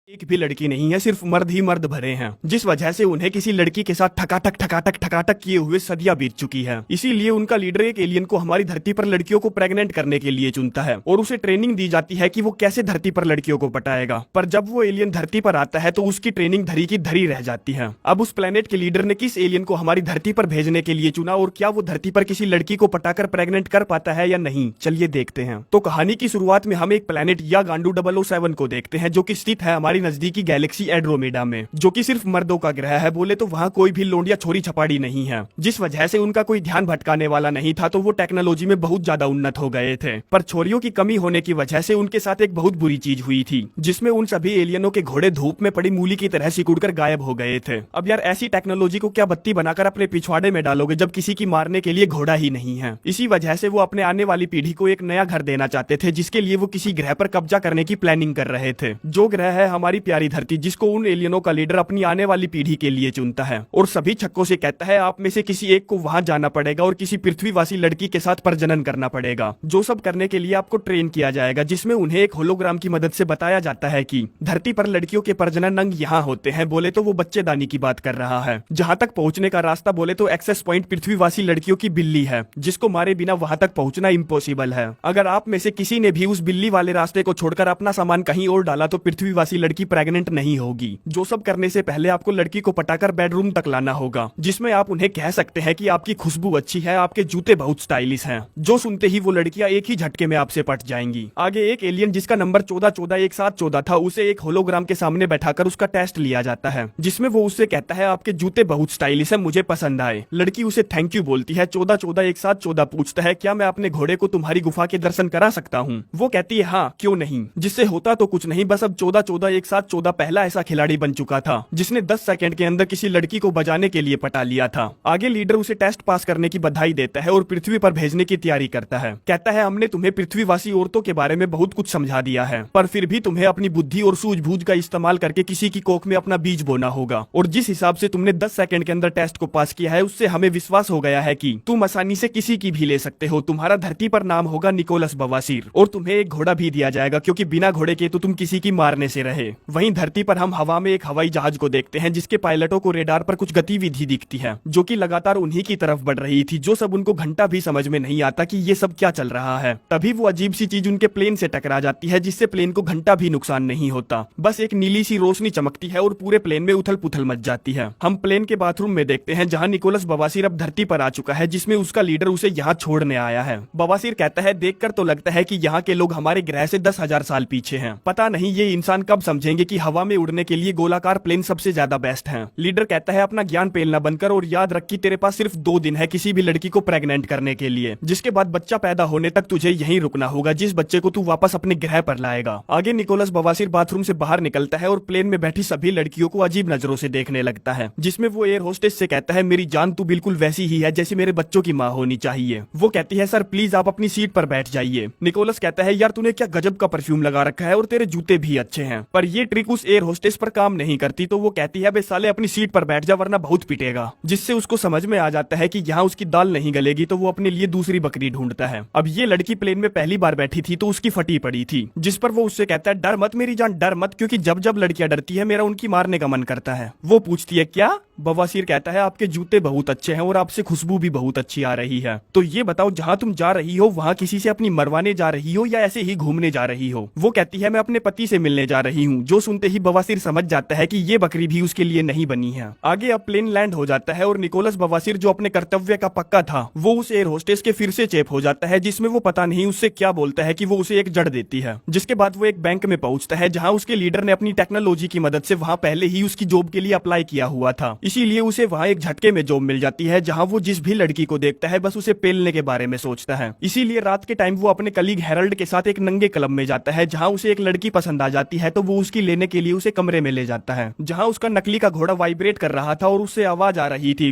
एक भी लड़की नहीं है, सिर्फ मर्द ही मर्द भरे हैं, जिस वजह से उन्हें किसी लड़की के साथ ठकाठक किए हुए सदियां बीत चुकी है। इसीलिए उनका लीडर एक एलियन को हमारी धरती पर लड़कियों को प्रेग्नेंट करने के लिए चुनता है और उसे ट्रेनिंग दी जाती है कि वो कैसे धरती पर लड़कियों को पटाएगा। पर जब वो एलियन धरती पर आता है तो उसकी ट्रेनिंग धरी की धरी रह जाती है। अब उस प्लेनेट के लीडर ने किस एलियन को हमारी धरती पर भेजने के लिए चुना और क्या वो धरती पर किसी लड़की को पटाकर प्रेग्नेंट कर पाता है या नहीं, चलिए देखते हैं। तो कहानी की शुरुआत में हम एक प्लेनेट या गांडू 007 को देखते हैं, जो कि स्थित है हमारी नजदीकी गैलेक्सी एंड्रोमेडा में, जो कि सिर्फ मर्दों का ग्रह है। बोले तो वहाँ कोई भी लोंडिया छोरी छपाड़ी नहीं है, जिस वजह से उनका कोई ध्यान भटकाने वाला नहीं था। तो वो टेक्नोलॉजी में बहुत ज्यादा उन्नत हो गए थे, पर छोरियों की कमी होने की वजह से उनके साथ एक बहुत बुरी चीज हुई थी, जिसमें उन सभी एलियनों के घोड़े धूप में पड़ी मूली की तरह सिकुड़कर गायब हो गए थे। अब यार ऐसी टेक्नोलॉजी को क्या बत्ती बनाकर अपने पिछवाड़े में डालोगे जब किसी की मारने के लिए घोड़ा ही नहीं है। इसी वजह से वो अपने आने वाली पीढ़ी को एक नया घर देना चाहते थे, जिसके लिए वो किसी ग्रह पर कब्जा करने की प्लानिंग कर रहे थे, जो ग्रह है हमारी प्यारी धरती, जिसको उन एलियनों का लीडर अपनी आने वाली पीढ़ी के लिए चुनता है और सभी छक्कों से कहता है आप में से किसी एक को वहां जाना पड़ेगा और किसी पृथ्वीवासी लड़की के साथ प्रजनन करना पड़ेगा, जो सब करने के लिए आपको ट्रेन किया जाएगा, जिसमें उन्हें एक होलोग्राम की मदद से बताया जाता है कि धरती पर लड़कियों के प्रजनन अंग यहाँ होते हैं। बोले तो वो बच्चेदानी की बात कर रहा है। जहाँ तक पहुँचने का रास्ता बोले तो एक्सेस पॉइंट पृथ्वीवासी लड़कियों की बिल्ली है, जिसको मारे बिना वहां तक पहुँचना इम्पॉसिबल है। अगर आप में से किसी ने भी उस बिल्ली वाले रास्ते को छोड़कर अपना सामान कहीं और डाला तो पृथ्वीवासी लड़की प्रेग्नेंट नहीं होगी। जो सब करने से पहले आपको लड़की को पटाकर बेडरूम तक लाना होगा, जिसमें आप उन्हें कह सकते हैं कि आपकी खुशबू अच्छी है, आपके जूते बहुत स्टाइलिश हैं, जो सुनते ही वो लड़कियां एक ही झटके में आपसे पट जाएंगी। आगे एक एलियन जिसका नंबर 14141714 था, उसे एक होलोग्राम के सामने बैठाकर उसका टेस्ट लिया जाता है, जिसमें वो उससे कहता है आपके जूते बहुत स्टाइलिश है, मुझे पसंद आए। लड़की उसे थैंक यू बोलती है। 14141714 पूछता है क्या मैं अपने घोड़े को तुम्हारी गुफा के दर्शन करा सकता हूँ। वो कहती है हाँ क्यों नहीं, जिससे होता तो कुछ नहीं, बस अब 14141714 पहला ऐसा खिलाड़ी बन चुका था जिसने 10 सेकंड के अंदर किसी लड़की को बजाने के लिए पटा लिया था। आगे लीडर उसे टेस्ट पास करने की बधाई देता है और पृथ्वी पर भेजने की तैयारी करता है। कहता है हमने तुम्हें पृथ्वीवासी औरतों के बारे में बहुत कुछ समझा दिया है, पर फिर भी तुम्हें अपनी बुद्धि और सूझबूझ का इस्तेमाल करके किसी की कोख में अपना बीज बोना होगा। और जिस हिसाब से तुमने 10 सेकंड के अंदर टेस्ट को पास किया है, उससे हमें विश्वास हो गया है कि तुम आसानी से किसी की भी ले सकते हो। तुम्हारा धरती पर नाम होगा निकोलस बवासीर और तुम्हें एक घोड़ा भी दिया जाएगा, क्योंकि बिना घोड़े के तो तुम किसी की मारने से रहे। वहीं धरती पर हम हवा में एक हवाई जहाज को देखते हैं, जिसके पायलटों को रेडार पर कुछ गतिविधि दिखती है, जो कि लगातार उन्हीं की तरफ बढ़ रही थी, जो सब उनको घंटा भी समझ में नहीं आता कि ये सब क्या चल रहा है। तभी वो अजीब सी चीज उनके प्लेन से टकरा जाती है, जिससे प्लेन को घंटा भी नुकसान नहीं होता, बस एक नीली सी रोशनी चमकती है और पूरे प्लेन में उथल पुथल मच जाती है। हम प्लेन के बाथरूम में देखते हैं, जहाँ निकोलस बवासीर अब धरती पर आ चुका है, जिसमें उसका लीडर उसे यहाँ छोड़ने आया है। बवासीर कहता है देखकर तो लगता है कि यहाँ के लोग हमारे ग्रह से 10,000 साल पीछे हैं। पता नहीं ये इंसान कब समझेंगे कि हवा में उड़ने के लिए गोलाकार प्लेन सबसे ज्यादा बेस्ट है। लीडर कहता है अपना ज्ञान पेलना बंद कर और याद रख कि तेरे पास सिर्फ 2 दिन है किसी भी लड़की को प्रेग्नेंट करने के लिए, जिसके बाद बच्चा पैदा होने तक तुझे यहीं रुकना होगा, जिस बच्चे को तू वापस अपने ग्रह पर लाएगा। आगे निकोलस बवासीर बाथरूम से बाहर निकलता है और प्लेन में बैठी सभी लड़कियों को अजीब नजरों से देखने लगता है, जिसमें वो एयर होस्टेस से कहता है मेरी जान तू बिल्कुल वैसी ही है जैसी मेरे बच्चों की माँ होनी चाहिए। वो कहती है सर प्लीज आप अपनी सीट पर बैठ जाइए। निकोलस कहता है यार तूने क्या गजब का परफ्यूम लगा रखा है और तेरे जूते भी अच्छे हैं, पर ये ट्रिक उस एयर होस्टेस पर काम नहीं करती। तो वो कहती है बे साले अपनी सीट पर बैठ जा वरना बहुत पिटेगा, जिससे उसको समझ में आ जाता है कि यहाँ उसकी दाल नहीं गलेगी, तो वो अपने लिए दूसरी बकरी ढूंढता है। अब ये लड़की प्लेन में पहली बार बैठी थी तो उसकी फटी पड़ी थी, जिस पर वो उससे कहता है डर मत मेरी जान, डर मत, क्योंकि जब जब लड़कियां डरती है मेरा उनकी मारने का मन करता है। वो पूछती है क्या? बवासीर कहता है आपके जूते बहुत अच्छे हैं और आपसे खुशबू भी बहुत अच्छी आ रही है। तो ये बताओ जहाँ तुम जा रही हो वहाँ किसी से अपनी मरवाने जा रही हो या ऐसे ही घूमने जा रही हो? वो कहती है मैं अपने पति से मिलने जा रही हूँ। जो सुनते ही बवासीर समझ जाता है कि ये बकरी भी उसके लिए नहीं बनी है। आगे अब प्लेन लैंड हो जाता है और निकोलस बवासीर जो अपने कर्तव्य का पक्का था, वो उस एयर होस्टेस के फिर से चेप हो जाता है, जिसमें वो पता नहीं उससे क्या बोलता है कि वो उसे एक जड़ देती है। जिसके बाद वो एक बैंक में पहुंचता है, जहाँ उसके लीडर ने अपनी टेक्नोलॉजी की मदद से वहाँ पहले ही उसकी जॉब के लिए अप्लाई किया हुआ था, इसीलिए उसे वहाँ एक झटके में जॉब मिल जाती है, जहाँ वो जिस भी लड़की को देखता है बस उसे पेलने के बारे में सोचता है। इसीलिए रात के टाइम वो अपने कलीग हेरल्ड के साथ एक नंगे क्लब में जाता है, जहाँ उसे एक लड़की पसंद आ जाती है, तो वो उसकी लेने के लिए उसे कमरे में ले जाता है, जहाँ उसका नकली का घोड़ा वाइब्रेट कर रहा था और उससे आवाज आ रही थी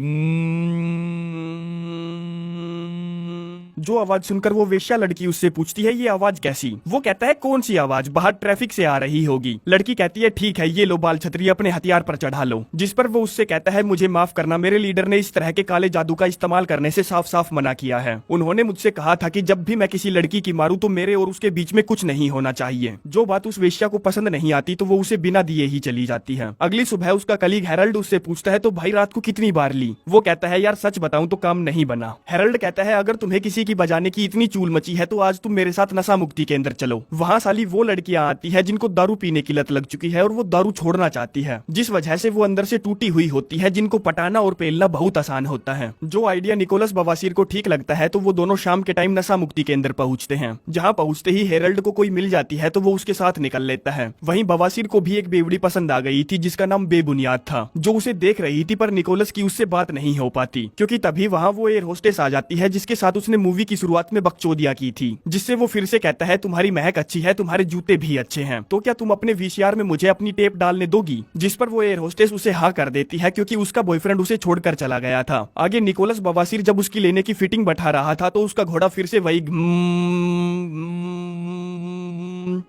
जो आवाज सुनकर वो वेश्या लड़की उससे पूछती है ये आवाज कैसी। वो कहता है कौन सी आवाज, बाहर ट्रैफिक से आ रही होगी। लड़की कहती है ठीक है ये लो बाल छतरी अपने हथियार पर चढ़ा लो। जिस पर वो उससे कहता है मुझे माफ करना, मेरे लीडर ने इस तरह के काले जादू का इस्तेमाल करने से साफ साफ मना किया है। उन्होंने मुझसे कहा था कि जब भी मैं किसी लड़की की मारूं तो मेरे और उसके बीच में कुछ नहीं होना चाहिए। जो बात उस वेश्या को पसंद नहीं आती तो वो उसे बिना दिए ही चली जाती है। अगली सुबह उसका कलीग हेरल्ड उससे पूछता है तो भाई रात को कितनी बार ली। वो कहता है यार सच बताऊं तो काम नहीं बना। हेरल्ड कहता है अगर तुम्हें किसी की बजाने की इतनी चूल मची है तो आज तुम मेरे साथ नशा मुक्ति केंद्र चलो। वहाँ साली वो लड़कियां आती है जिनको दारू पीने की लत लग चुकी है और वो दारू छोड़ना चाहती है, जिस वजह से वो अंदर से टूटी हुई होती है, जिनको पटाना और पेलना बहुत आसान होता है। जो आइडिया निकोलस बवासीर को ठीक लगता है तो वो दोनों शाम के टाइम नशा मुक्ति केंद्र पहुंचते हैं। जहां पहुंचते ही हेरल्ड को कोई मिल जाती है तो वो उसके साथ निकल लेता है। वहीं बवासीर को भी एक बेवड़ी पसंद आ गई थी जिसका नाम बेबुनियाद था, जो उसे देख रही थी पर निकोलस की उससे बात नहीं हो पाती क्योंकि तभी वहाँ वो एयर होस्टेस आ जाती है जिसके साथ उसने मूवी की शुरुआत में बकचोदिया की थी, जिससे वो फिर से कहता है तुम्हारी महक अच्छी है, तुम्हारे जूते भी अच्छे हैं, तो क्या तुम अपने वीसीआर में मुझे अपनी टेप डालने दोगी। जिस पर वो एयर होस्टेस उसे हाँ कर देती है क्योंकि उसका बॉयफ्रेंड उसे छोड़कर चला गया था। आगे निकोलस बवासीर जब उसकी लेने की फिटिंग बैठा रहा था तो उसका घोड़ा फिर से वही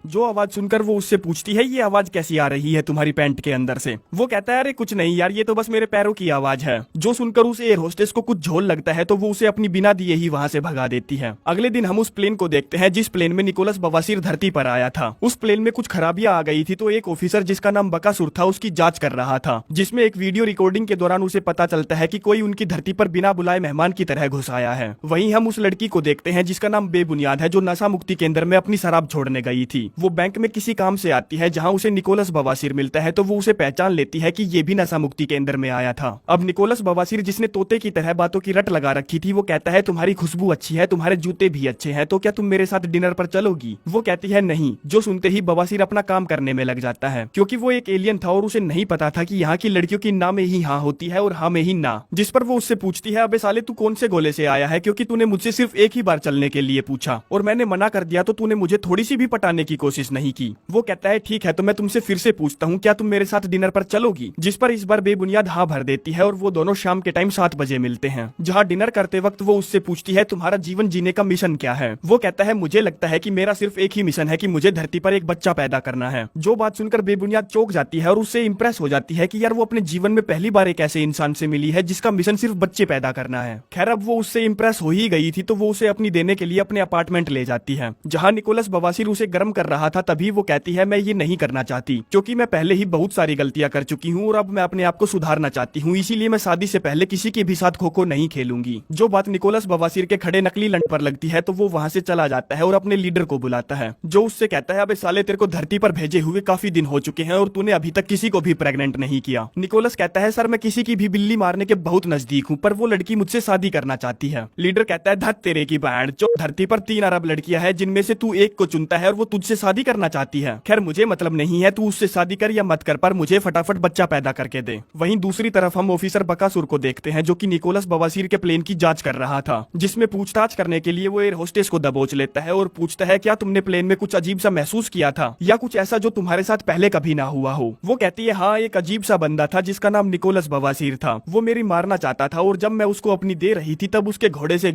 जो आवाज सुनकर वो उससे पूछती है ये आवाज कैसी आ रही है तुम्हारी पैंट के अंदर से। वो कहता है अरे कुछ नहीं यार ये तो बस मेरे पैरों की आवाज है। जो सुनकर उस एयर होस्टेस को कुछ झोल लगता है तो वो उसे अपनी बिना दिए ही वहां से भगा देती है। अगले दिन हम उस प्लेन को देखते हैं जिस प्लेन में निकोलस बवासीर धरती पर आया था। उस प्लेन में कुछ खराबियां आ गई थी तो एक ऑफिसर जिसका नाम बकासुर था उसकी जांच कर रहा था, जिसमें एक वीडियो रिकॉर्डिंग के दौरान उसे पता चलता है कि कोई उनकी धरती पर बिना बुलाए मेहमान की तरह घुस आया है। वहीं हम उस लड़की को देखते हैं जिसका नाम बेबुनियाद है, जो नशा मुक्ति केंद्र में अपनी शराब छोड़ने गई थी। वो बैंक में किसी काम से आती है जहां उसे निकोलस बवासीर मिलता है तो वो उसे पहचान लेती है कि ये भी नशा मुक्ति केंद्र में आया था। अब निकोलस बवासीर जिसने तोते की तरह बातों की रट लगा रखी थी वो कहता है तुम्हारी खुशबू अच्छी है, तुम्हारे जूते भी अच्छे हैं, तो क्या तुम मेरे साथ डिनर पर चलोगी। वो कहती है नहीं। जो सुनते ही बवासीर अपना काम करने में लग जाता है क्योंकि वो एक एलियन था और उसे नहीं पता था कि यहाँ की लड़कियों की ना में ही हाँ होती है और हाँ में ही ना। जिस पर वो उससे पूछती है अबे साले तू कौन से गोले से आया है, क्योंकि तूने मुझसे सिर्फ एक ही बार चलने के लिए पूछा और मैंने मना कर दिया तो तूने मुझे थोड़ी सी भी पटाने की कोशिश नहीं की। वो कहता है ठीक है तो मैं तुमसे फिर से पूछता हूँ क्या तुम मेरे साथ डिनर पर चलोगी। जिस पर इस बार बेबुनियाद हाँ भर देती है और वो दोनों शाम के टाइम 7 बजे मिलते हैं। जहाँ डिनर करते वक्त वो उससे पूछती है तुम्हारा जीवन जीने का मिशन क्या है। वो कहता है मुझे लगता है कि मेरा सिर्फ एक ही मिशन है कि मुझे धरती पर एक बच्चा पैदा करना है। जो बात सुनकर बेबुनियाद चौंक जाती है और उससे इंप्रेस हो जाती है कि यार वो अपने जीवन में पहली बार एक ऐसे इंसान से मिली है जिसका मिशन सिर्फ बच्चे पैदा करना है। खैर अब वो उससे इंप्रेस हो ही गई थी तो वो उसे अपनी देने के लिए अपने अपार्टमेंट ले जाती है। जहाँ निकोलस बवासीर उसे गर्म कर रहा था तभी वो कहती है मैं ये नहीं करना चाहती क्योंकि मैं पहले ही बहुत सारी गलतियां कर चुकी हूँ और अब मैं अपने आप को सुधारना चाहती हूँ, इसीलिए मैं शादी से पहले किसी के भी साथ खो खो नहीं खेलूंगी। जो बात निकोलस बवासीर के खड़े नकली लंड पर लगती है तो वो वहाँ से चला जाता है और अपने लीडर को बुलाता है, जो उससे कहता है अबे साले तेरे को धरती पर भेजे हुए काफी दिन हो चुके हैं और तूने अभी तक किसी को भी प्रेग्नेंट नहीं किया। निकोलस कहता है सर मैं किसी की भी बिल्ली मारने के बहुत नजदीक हूँ पर वो लड़की मुझसे शादी करना चाहती है। लीडर कहता है धत तेरे की बहन जो धरती पर 3 अरब लड़कियां हैं जिनमें से तू एक को चुनता है और वो तुझसे शादी करना चाहती है। खैर मुझे मतलब नहीं है तू उससे शादी कर या मत कर पर मुझे फटाफट बच्चा पैदा करके दे। वहीं दूसरी तरफ हम ऑफिसर बकासुर को देखते हैं जो कि निकोलस बवासीर के प्लेन की जांच कर रहा था, जिसमें पूछताछ करने के लिए वो एयर होस्टेस को दबोच लेता है और पूछता है क्या तुमने प्लेन में कुछ अजीब सा महसूस किया था या कुछ ऐसा जो तुम्हारे साथ पहले कभी ना हुआ हो। वो कहती है हाँ एक अजीब सा बंदा था जिसका नाम निकोलस बवासीर था, वो मेरी मारना चाहता था और जब मैं उसको अपनी दे रही थी तब उसके घोड़े से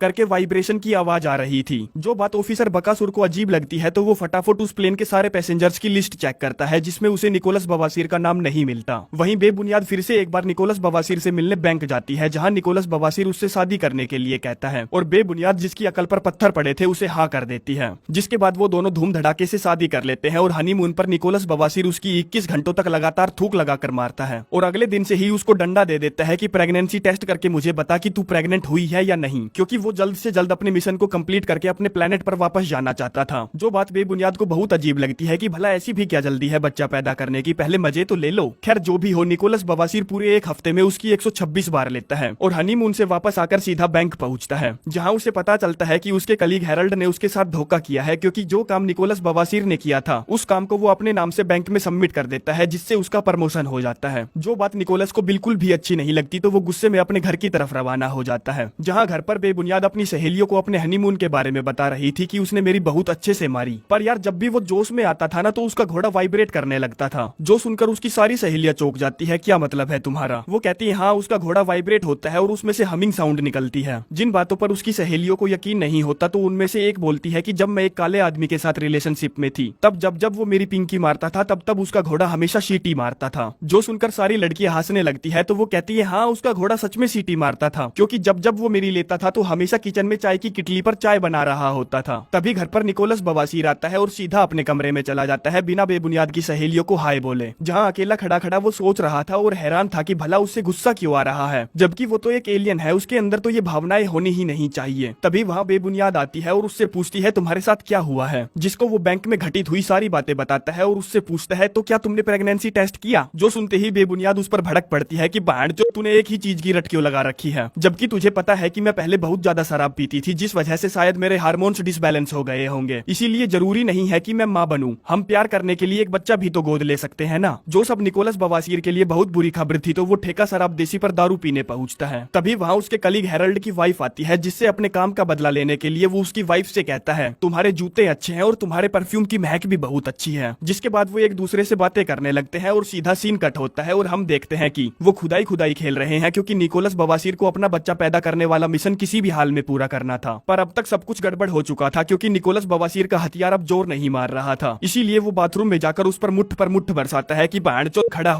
करके वाइब्रेशन की आवाज आ रही थी। जो बात ऑफिसर बकासुर को अजीब लगती है तो वो फटाफट उस प्लेन के सारे पैसेंजर्स की लिस्ट चेक करता है जिसमें उसे निकोलस बवासीर का नाम नहीं मिलता। वहीं बेबुनियाद फिर से एक बार निकोलस बवासीर से मिलने बैंक जाती है जहां निकोलस बवासीर उससे शादी करने के लिए कहता है और बेबुनियाद जिसकी अकल पर पत्थर पड़े थे उसे हाँ कर देती है, जिसके बाद वो दोनों धूम धड़ाके से शादी कर लेते हैं और हनीमून पर निकोलस बवासीर उसकी 21 घंटों तक लगातार थूक लगाकर मारता है और अगले दिन से ही उसको डंडा दे देता है कि प्रेगनेंसी टेस्ट करके मुझे बता कि तू प्रेग्नेंट हुई है या नहीं, क्योंकि वो जल्द से जल्द अपने मिशन को कंप्लीट करके अपने प्लेनेट पर वापस जाना चाहता था। जो बात बेबुनियाद को बहुत अजीब लगती है कि भला ऐसी भी क्या जल्दी है बच्चा पैदा करने की, पहले मजे तो ले लो। खैर जो भी हो निकोलस बवासीर पूरे एक हफ्ते में उसकी 126 बार लेता है और हनीमून से वापस आकर सीधा बैंक पहुंचता है, जहां उसे पता चलता है कि उसके कलीग हेरल्ड ने उसके साथ धोखा किया है, क्योंकि जो काम निकोलस बवासीर ने किया था उस काम को वो अपने नाम से बैंक में सबमिट कर देता है, जिससे उसका प्रमोशन हो जाता है। जो बात निकोलस को बिल्कुल भी अच्छी नहीं लगती तो वो गुस्से में अपने घर की तरफ रवाना हो जाता है, जहाँ घर पर बेबुनियाद अपनी सहेलियों को अपने हनीमून के बारे में बता रही थी कि उसने मेरी बहुत अच्छे से मारी, पर यार जब भी वो जोश में आता था ना तो उसका घोड़ा वाइब्रेट करने लगता था, जो सुनकर उसकी सारी सहेलियां चौंक जाती है। क्या मतलब है तुम्हारा? वो कहती है हाँ, उसका घोड़ा वाइब्रेट होता है और उसमें से हमिंग साउंड निकलती है। जिन बातों पर उसकी सहेलियों को यकीन नहीं होता तो उनमें से एक बोलती है कि जब मैं एक काले आदमी के साथ रिलेशनशिप में थी तब जब वो मेरी पिंकी मारता था तब उसका घोड़ा हमेशा सीटी मारता था। जो सुनकर सारी लड़कियां हंसने लगती है तो वो कहती है हाँ, उसका घोड़ा सच में सीटी मारता था, क्योंकि जब वो मेरी लेता था तो हमेशा किचन में चाय की किटली पर चाय बना रहा होता था। तभी घर पर निकोलस बवासीर आता है और सीधा अपने कमरे में चला जाता है बिना बेबुनियाद की सहेलियों को हाय बोले। जहाँ अकेला खड़ा खड़ा वो सोच रहा था और हैरान था कि भला उससे गुस्सा क्यों आ रहा है, जबकि वो तो एक एलियन है, उसके अंदर तो ये भावनाएं होनी ही नहीं चाहिए। तभी वहाँ बेबुनियाद आती है और उससे पूछती है तुम्हारे साथ क्या हुआ है, जिसको वो बैंक में घटित हुई सारी बातें बताता है और उससे पूछता है तो क्या तुमने प्रेगनेंसी टेस्ट किया। जो सुनते ही बेबुनियाद उस पर भड़क पड़ती है कि बाढ़ जो तूने एक ही चीज की रट क्यों लगा रखी है, जबकि तुझे पता है कि मैं पहले बहुत ज्यादा शराब पीती थी, जिस वजह से शायद मेरे हार्मोन्स डिसबैलेंस हो गए होंगे, इसीलिए जरूरी नहीं है कि मैं माँ बनूं, हम प्यार करने के लिए एक बच्चा भी तो गोद ले सकते हैं ना। जो सब निकोलस बवासीर के लिए बहुत बुरी खबर थी तो वो ठेका शराब देसी पर दारू पीने पहुंचता है। तभी वहाँ उसके कलीग हेरल्ड की वाइफ आती है, जिससे अपने काम का बदला लेने के लिए वो उसकी वाइफ से कहता है तुम्हारे जूते अच्छे हैं और तुम्हारे परफ्यूम की महक भी बहुत अच्छी है। जिसके बाद वो एक दूसरे से बातें करने लगते हैं और सीधा सीन कट होता है और हम देखते हैं कि वो खुदाई खेल रहे हैं, क्योंकि निकोलस बवासीर को अपना बच्चा पैदा करने वाला मिशन किसी भी हाल में पूरा करना था। पर अब तक सब कुछ गड़बड़ हो चुका था, क्योंकि निकोलस बवासीर का हथियार अब जोर नहीं मार रहा था। इसीलिए वो बाथरूम में जाकर उस पर मुट्ठ बरसाता है कि बाणचोद खड़ा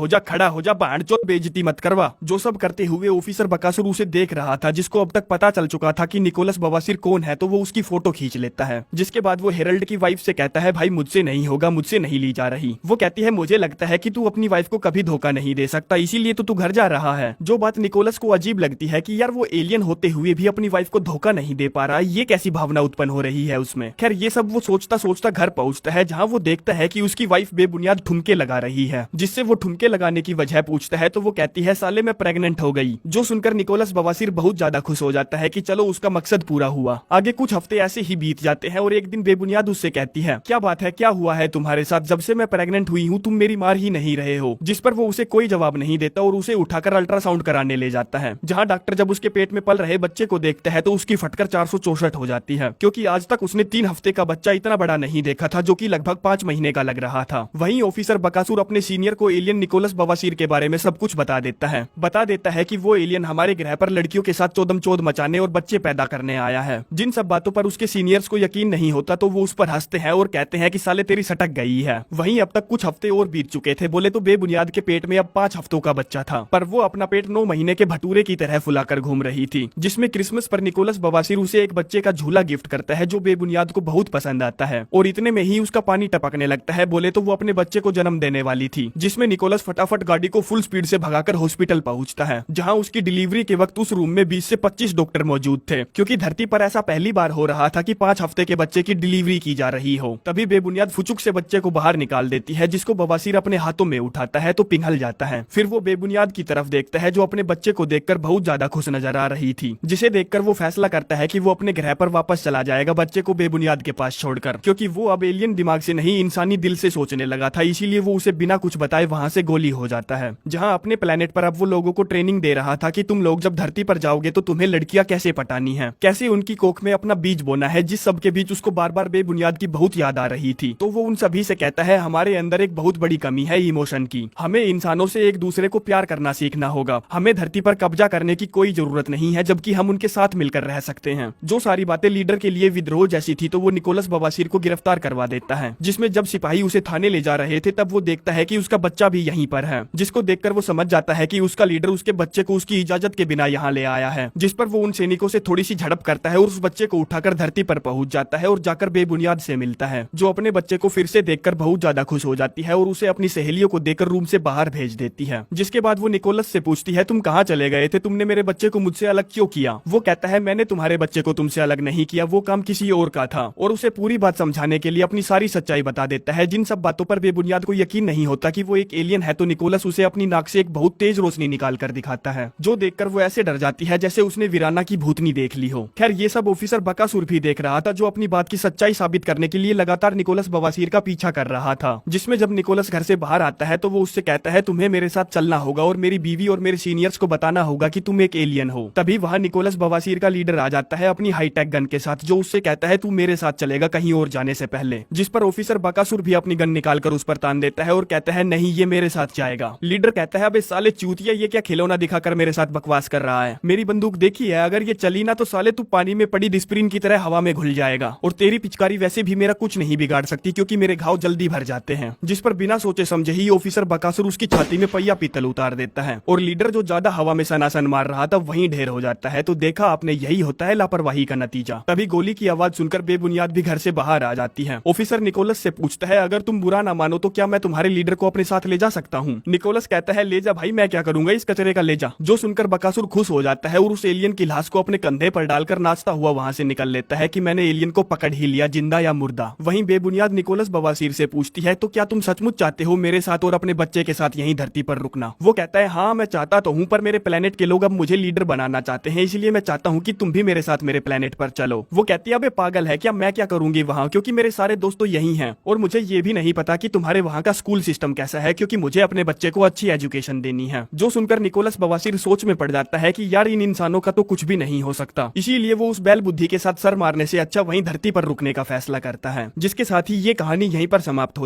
हो जा बाणचोद, बेइज्जती मत करवा। जो सब करते हुए ऑफिसर बकासुर उसे देख रहा था, जिसको अब तक पता चल चुका था कि निकोलस बवासीर कौन है, तो वो उसकी फोटो खींच लेता है। जिसके बाद वो हेरल्ड की वाइफ से कहता है भाई मुझसे नहीं होगा, मुझसे नहीं ली जा रही। वो कहती है मुझे लगता है कि तू अपनी वाइफ को कभी धोखा नहीं दे सकता, इसीलिए तो तू घर जा रहा है। जो बात निकोलस को अजीब लगती है कि यार वो एलियन होते हुए भी अपनी वाइफ को धोखा नहीं दे पा रहा, ये कैसी भावना उत्पन्न हो रही है उसमें। खैर ये सब वो सोचता सोचता घर पहुंचता है, जहाँ वो देखता है कि उसकी वाइफ बेबुनियाद ठुमके लगा रही है। जिससे वो ठुमके लगाने की वजह पूछता है तो वो कहती है साले मैं प्रेग्नेंट हो गई। जो सुनकर निकोलस बवासीर बहुत ज्यादा खुश हो जाता है कि चलो उसका मकसद पूरा हुआ। आगे कुछ हफ्ते ऐसे ही बीत जाते हैं और एक दिन बेबुनियाद उससे कहती है क्या बात है, क्या हुआ है तुम्हारे साथ, जब से मैं प्रेग्नेंट हुई हूँ तुम मेरी मार ही नहीं रहे हो। जिस पर वो उसे कोई जवाब नहीं देता और उसे उठाकर अल्ट्रासाउंड कराने ले जाता है, जहाँ डॉक्टर जब उसके पेट में पल रहे बच्चे को देखता है तो उसकी फटकर 464 हो जाती है, क्योंकि आज तक उसने 3 हफ्ते का बच्चा इतना बड़ा नहीं देखा था, जो कि लगभग 5 महीने का लग रहा था। वहीं ऑफिसर बकासुर अपने सीनियर को एलियन निकोलस बवासीर के बारे में सब कुछ बता देता है कि वो एलियन हमारे ग्रह पर लड़कियों के साथ चोदम-चोद मचाने और बच्चे पैदा करने आया है। जिन सब बातों पर उसके सीनियर्स को यकीन नहीं होता तो वो उस पर हंसते हैं और कहते हैं कि साले तेरी सटक गई है। वहीं अब तक कुछ हफ्ते और बीत चुके थे, बोले तो बेबुनियाद के पेट में अब 5 हफ्तों का बच्चा था, पर वो अपना पेट 9 महीने के भटूरे की तरह फुलाकर घूम रही थी। जिसमें क्रिसमस पर निकोलस बवासीर उसे एक बच्चे का झूला गिफ्ट करता है, जो बेबुनियाद को बहुत पसंद आता है, और इतने में ही उसका पानी टपकने लगता है, बोले तो वो अपने बच्चे को जन्म देने वाली थी। जिसमें निकोलस फटाफट गाड़ी को फुल स्पीड से भगाकर हॉस्पिटल पहुंचता है, जहां उसकी डिलीवरी के वक्त उस रूम में 20 से 25 डॉक्टर मौजूद थे, क्योंकि धरती पर ऐसा पहली बार हो रहा था कि 5 हफ्ते के बच्चे की डिलीवरी की जा रही हो। तभी बेबुनियाद फुचुक से बच्चे को बाहर निकाल देती है, जिसको बवासीर अपने हाथों में उठाता है तो पिघल जाता है। फिर वो बेबुनियाद की तरफ देखता है, जो अपने बच्चे को देखकर बहुत ज्यादा खुश नजर आ रही थी, जिसे देखकर वो फैसला करता है कि वो अपने ग्रह पर वापस चला जाएगा बच्चे को बेबुनियाद के पास छोड़कर, क्योंकि वो अब एलियन दिमाग से नहीं इंसानी दिल से सोचने लगा था। इसीलिए वो उसे बिना कुछ बताए वहाँ से गोली हो जाता है। जहाँ अपने प्लेनेट पर अब वो लोगों को ट्रेनिंग दे रहा था कि तुम लोग जब धरती पर जाओगे तो तुम्हें लड़कियां कैसे पटानी है, कैसे उनकी कोख में अपना बीज बोना है, जिस सब के बीच उसको बार बार बेबुनियाद की बहुत याद आ रही थी। तो वो उन सभी से कहता है हमारे अंदर एक बहुत बड़ी कमी है इमोशन की, हमें इंसानों से एक दूसरे को प्यार करना सीखना होगा, हमें धरती पर कब्जा करने की कोई जरूरत नहीं है, जबकि हम उनके साथ मिलकर रह सकते हैं। जो सारी बातें लीडर के लिए विद्रोह जैसी थी, तो वो निकोलस बवासीर को गिरफ्तार करवा देता है, जिसमें जब सिपाही उसे थाने ले जा रहे थे तब वो देखता है कि उसका बच्चा भी यहीं पर है, जिसको देखकर वो समझ जाता है कि उसका लीडर उसके बच्चे को उसकी इजाजत के बिना यहाँ ले आया है। जिस पर वो उन सैनिकों से थोड़ी सी झड़प करता है और उस बच्चे को उठाकर धरती पर पहुंच जाता है और जाकर बेबुनियाद से मिलता है, जो अपने बच्चे को फिर से देखकर बहुत ज्यादा खुश हो जाती है और उसे अपनी सहेलियों को देकर रूम से बाहर भेज देती है। जिसके बाद वो निकोलस से पूछती है तुम कहाँ चले गए थे, तुमने मेरे बच्चे को मुझसे अलग क्यों किया। वो कहता है मैंने तुम्हारे बच्चे को तुमसे अलग नहीं किया, वो काम किसी और का था, और उसे पूरी बात समझाने के लिए अपनी सारी सच्चाई बता देता है। जिन सब बातों पर बेबुनियाद को यकीन नहीं होता कि वो एक एलियन है, तो निकोलस उसे अपनी नाक से एक बहुत तेज रोशनी निकाल कर दिखाता है, जो देखकर वो ऐसे डर जाती है जैसे उसने वीराना की भूतनी देख ली हो। खैर ये सब ऑफिसर बकासुर भी देख रहा था, जो अपनी बात की सच्चाई साबित करने के लिए लगातार निकोलस बवासीर का पीछा कर रहा था। जिसमें जब निकोलस घर से बाहर आता है तो वो उससे कहता है तुम्हें मेरे साथ चलना होगा और मेरी बीवी और मेरे सीनियर्स को बताना होगा कि तुम एक एलियन हो। तभी वहाँ निकोलस बवासीर बवासीर का लीडर आ जाता है अपनी हाईटेक गन के साथ, जो उससे कहता है तू मेरे साथ चलेगा कहीं और जाने से पहले, जिस पर ऑफिसर बकासुर भी अपनी गन निकालकर उस पर तान देता है और कहता है नहीं ये मेरे साथ जाएगा। लीडर कहता है अबे साले चूतिया, ये क्या खिलौना दिखाकर मेरे साथ बकवास कर रहा है, मेरी बंदूक देखी है, अगर ये चली ना तो साले तू पानी में पड़ी डिस्प्रिन की तरह हवा में घुल जाएगा, और तेरी पिचकारी वैसे भी मेरा कुछ नहीं बिगाड़ सकती क्योंकि मेरे घाव जल्दी भर जाते हैं। जिस पर बिना सोचे समझे ही ऑफिसर बकासुर उसकी छाती में पहिया पीतल उतार देता है और लीडर जो ज्यादा हवा में सनासन मार रहा था वहीं ढेर हो जाता है। तो देखा आपने, यही होता है लापरवाही का नतीजा। तभी गोली की आवाज सुनकर बेबुनियाद भी घर से बाहर आ जाती है। ऑफिसर निकोलस से पूछता है अगर तुम बुरा ना मानो तो क्या मैं तुम्हारे लीडर को अपने साथ ले जा सकता हूँ। निकोलस कहता है ले जा भाई, मैं क्या करूंगा इस कचरे का, ले जा। जो सुनकर बकासुर खुश हो जाता है और उस एलियन की लाश को अपने कंधे पर डालकर नाचता हुआ वहां से निकल लेता है कि मैंने एलियन को पकड़ ही लिया, जिंदा या मुर्दा। वहीं बेबुनियाद निकोलस बवासीर से पूछती है तो क्या तुम सचमुच चाहते हो मेरे साथ और अपने बच्चे के साथ यहीं धरती पर रुकना। वो कहता है हाँ मैं चाहता तो हूँ, पर मेरे प्लेनेट के लोग अब मुझे लीडर बनाना चाहते हैं, इसलिए मैं चाहता हूँ कि तुम भी मेरे साथ मेरे प्लेनेट पर चलो। वो कहती है अबे पागल है क्या, मैं क्या करूंगी वहाँ, क्योंकि मेरे सारे दोस्त तो यही हैं और मुझे ये भी नहीं पता कि तुम्हारे वहाँ का स्कूल सिस्टम कैसा है, क्योंकि मुझे अपने बच्चे को अच्छी एजुकेशन देनी है। जो सुनकर निकोलस बवासीर सोच में पड़ जाता है कि यार इन इंसानों का तो कुछ भी नहीं हो सकता, इसीलिए वो उस बैल बुद्धि के साथ सर मारने से अच्छा वहीं धरती पर रुकने का फैसला करता है। जिसके साथ ही ये कहानी यहीं पर समाप्त हो